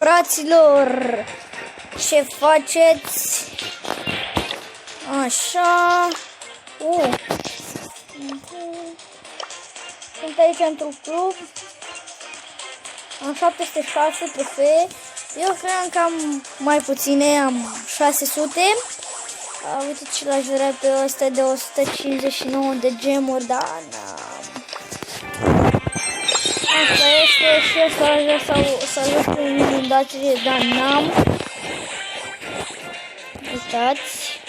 Fraților, ce faceți? Așa. Sunt aici într-un club. Am 706 trofee. Eu cream că am mai puține, am 600. Uite ce l-aș vrea pe ăsta de 159 de gemuri, dar n-am. Asta este și asta aș vrea să ajut cu inundație, dar n-am. Uitați.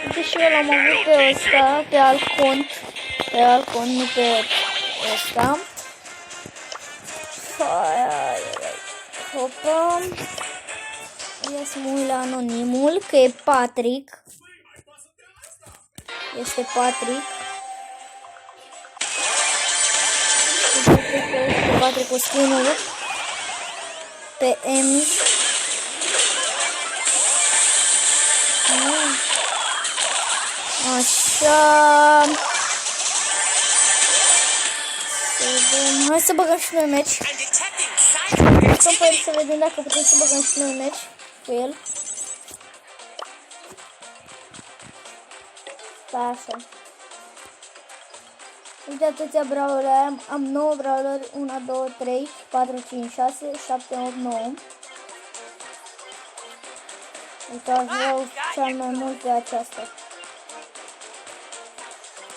Uite și eu l-am avut pe ăsta, pe alt cont. Pe alt cont, nu pe ăsta. Hopa. Ia să mă uit la anonimul, că e Patrick. Este Patrick. Patrick cu skin-ul pe Emi. Așa. Hai să băgăm și noi meci. Să vedem dacă putem să băgăm și noi meci cu el. Da, așa. Uite atâția brawleri am 9 brawleri, 1, 2, 3, 4, 5, 6, 7, 8, 9. Uite, aș vreau cel mai mult pe aceasta.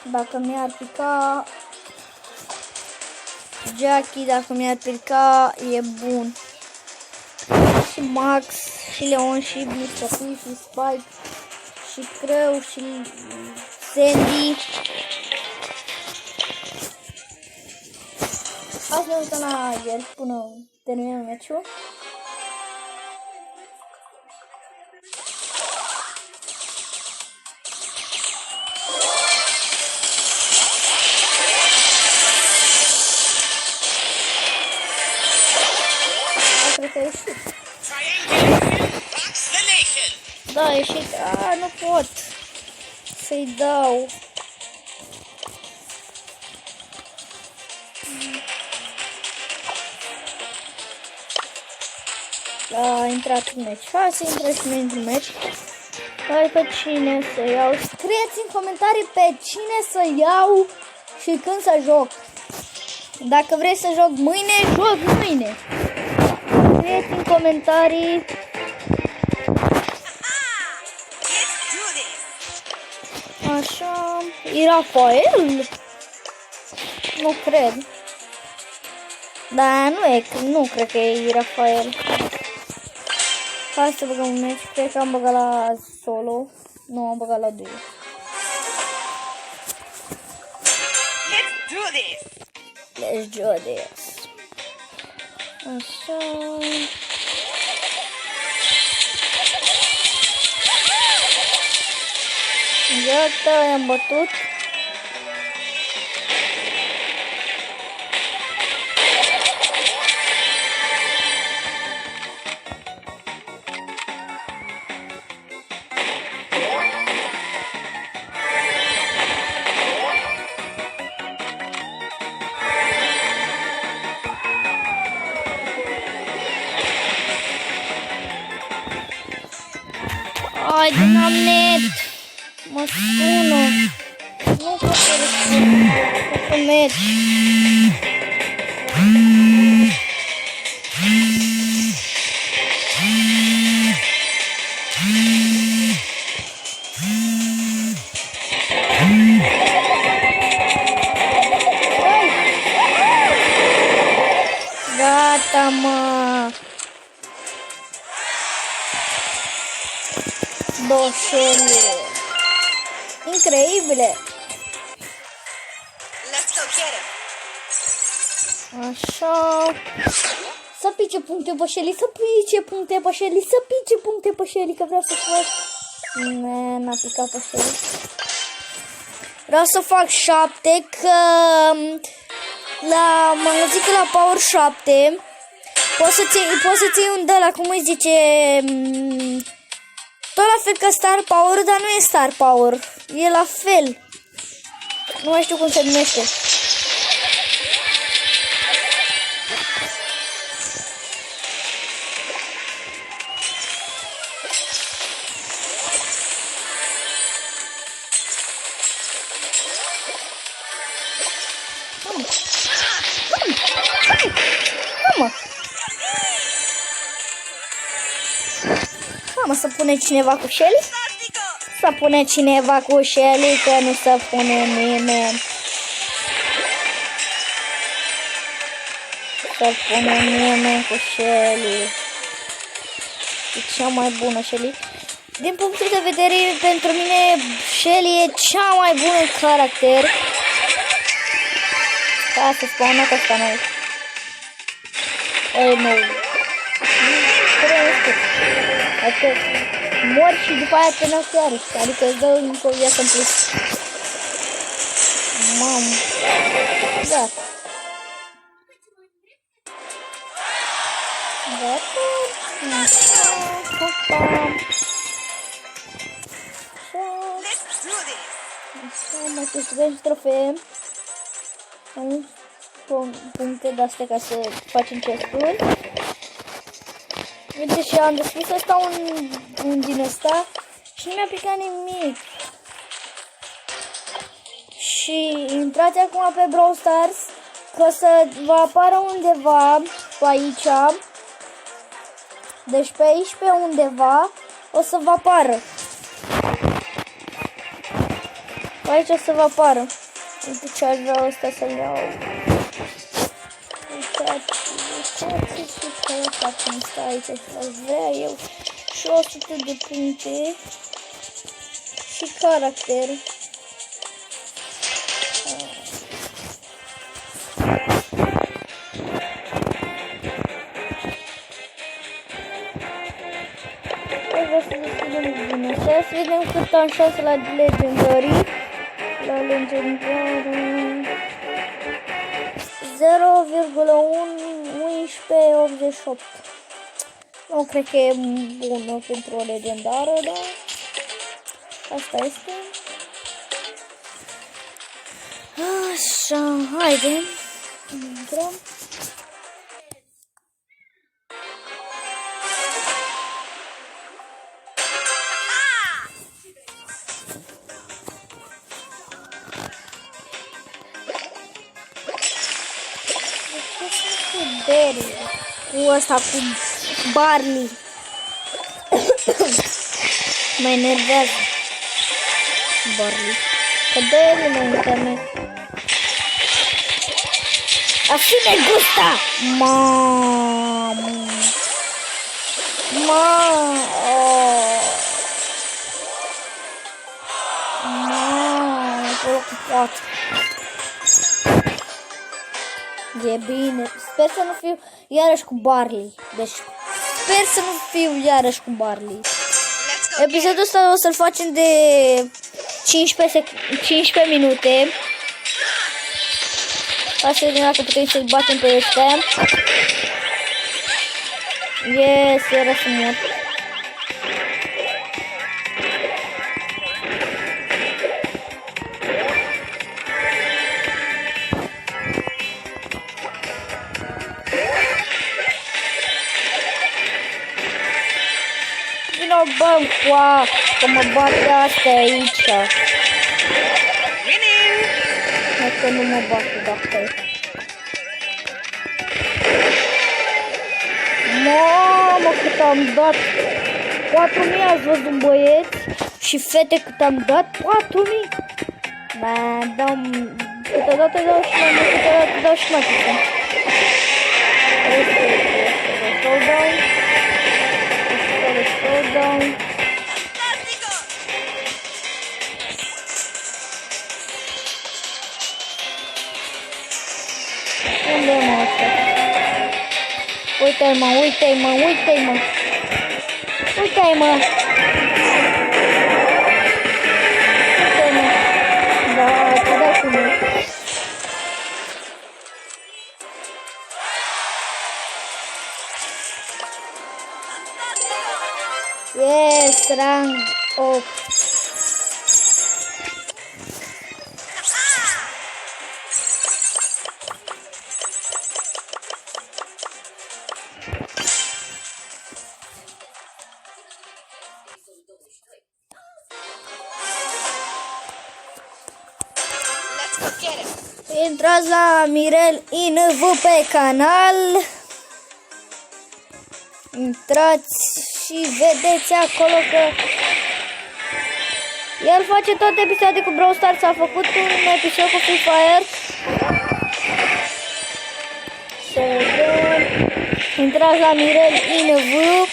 Dacă mi-ar pica Jackie, dacă mi-ar pica, e bun. Și Max, și Leon, și Mr. P, și Spike, și Creu, și Sandy. Hai să ne uităm la el până terminăm meciul. Cred că a ieșit. Da, a ieșit. Nu pot să-i dau. A intrat în meci. Hai să intrăm și noi într-un meci. Hai pe cine să iau. Scrieți în comentarii pe cine să iau și când să joc. Dacă vrei să joc mâine, joc mâine. Scrieți în comentarii. Așa. E Rafael? Nu cred. Da, nu cred că e Rafael. Hai să băgăm un meci. Cred că am băgat la solo. Nu, am băgat la duo. Let's do this. Așa. Gata, i-am bătut. Ai, din am net. Mă sună. Nu pot să răspund. Să mergi. Gata, mă. Doșele. Increibile. Așa. Să pice puncte pe Shelly, să pice puncte pe Shelly, să pice puncte pe Shelly, că vreau să fac. N-a picat pe Shelly. Vreau să fac 7, că mă zic că la Power 7 poți să ții un de-ala, cum îi zice, tot la fel ca Star Power, dar nu e Star Power, e la fel. Nu mai știu cum se numește. Mamă, să pune cineva cu Shelly? Să pune cineva cu Shelly, că nu se pune nimeni. Să pune nimeni cu Shelly. E cea mai bună Shelly. Din punctul de vedere, pentru mine, Shelly e cea mai bună caracter. Ca să spawnă că ăsta noi. Ei, nu. Adică mori și după aia te nasc iarăși. Adică îți dă încă o viață în plus. Mamă. Gata. Gata. Mai câștigăm și trofee. Am puncte de-astea ca să facem chesturi. Uite și am deschis ăsta un din ăsta și nu mi-a picat nimic. Și intrați acum pe Brawl Stars că să vă apară undeva pe aici. Deci pe aici pe undeva o să vă apară. Pe aici o să vă apară. Uite ce aș vrea ăsta să-l iau. Uitați și că ăsta cum stă aici și aș vrea eu și 100 de puncte și caracter. Vreau să deschidem bine. Să vedem cât am șanse la legendary. La legendary 0,1188. Nu cred că e bună pentru o legendară, dar asta este. Așa, haide. Intrăm. Cu ăsta, cu Barley. Mă enervează Barley. Că dă-i la internet. Así me gusta. Mamă. Mamă. Mamă. E bine. Sper să nu fiu iarăși cu Barley. Deci sper să nu fiu iarăși cu Barley. Episodul ăsta o să-l facem de 15 minute. Ca să vedem dacă putem să-l batem pe ăștia. Yes, era să mor. Vino, bă, coa, că mă bate astea aici. Hai că nu mă bate dacă e. Mamă, cât am dat. 4.000 ați văzut, băieți și fete, cât am dat. 4.000. Man, câteodată dau și mai mult, câteodată dau și mai puțin. Slow down. Unde e, mă, ăsta? Uite-i, mă, uite-i, mă, uite-i, mă. Uite-i, mă. Uite-i, mă. Da, te dai cu mine. Yes, rank 8. Intrați la Mirel INV pe canal. Intrați și vedeți acolo că el face toate episoade cu Brawl Stars. A făcut un episod cu Free Fire. Să vedem. Intrați la Mirel INV.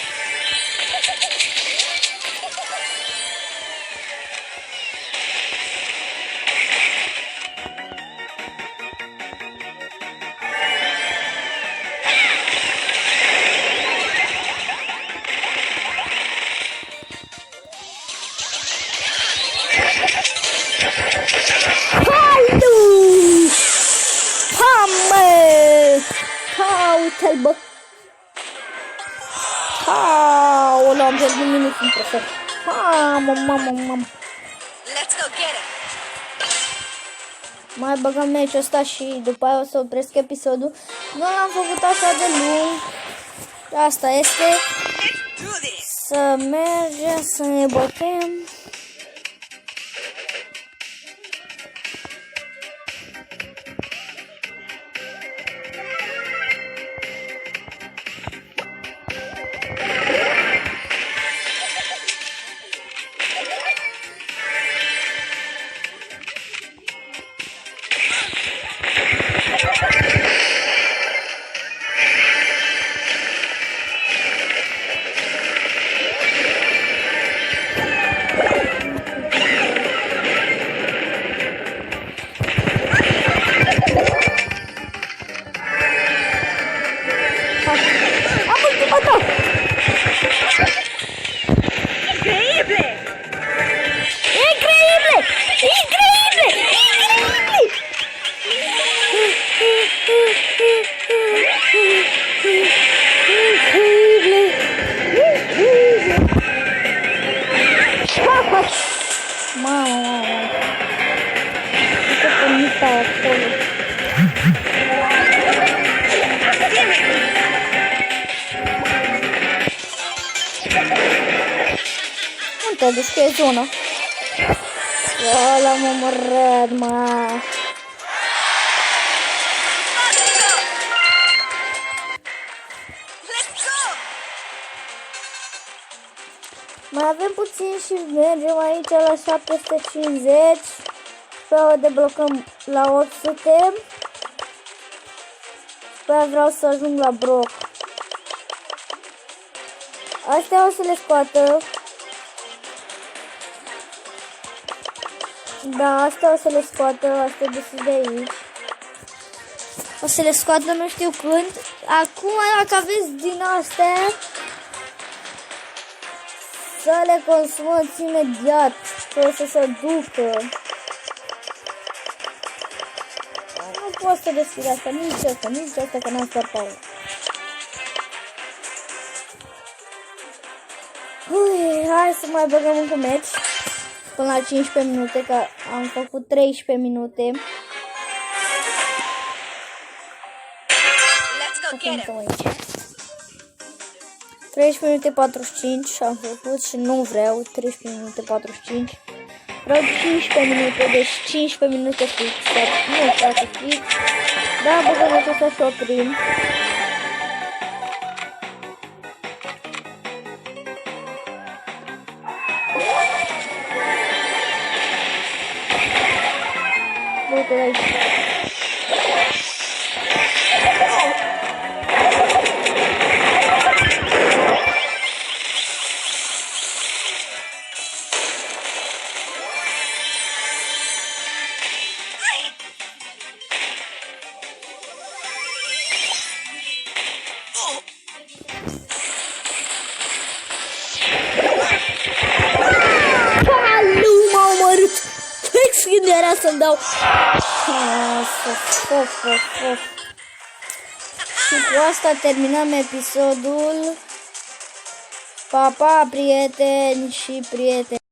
Uite-l, bă! Aoleu, am pierdut minut în profet. Mamă. Mai băgăm meciul ăsta și după aia o să opresc episodul. Nu l-am făcut așa de lung. Asta este. Să mergem, să ne bătem. Unde că e zona? L-am omorât, mă! Mai avem puțin și mergem aici la 750. Pe o deblocăm la 800. Pe aia vreau să ajung la Brock. Astea o să le scoată. Da, astea o să le scoată. Astea de sus de aici. O să le scoată nu știu când. Acum dacă aveți din astea, să le consumați imediat. Că o să se ducă. Nu pot să deschid asta, nici asta, că n-am startat. Hai să mai băgăm încă meci. Până la 15 minute, că am făcut 13 minute. Aici. 13 minute 45 și am făcut și nu vreau 13 minute 45. Vreau 15 minute, deci 15 minute fix. Nu foarte fix. Da, băgăm aceasta și oprim. Uite aici. Când era să-mi dau. Și cu asta terminăm episodul. Pa, pa, prieteni și prieteni.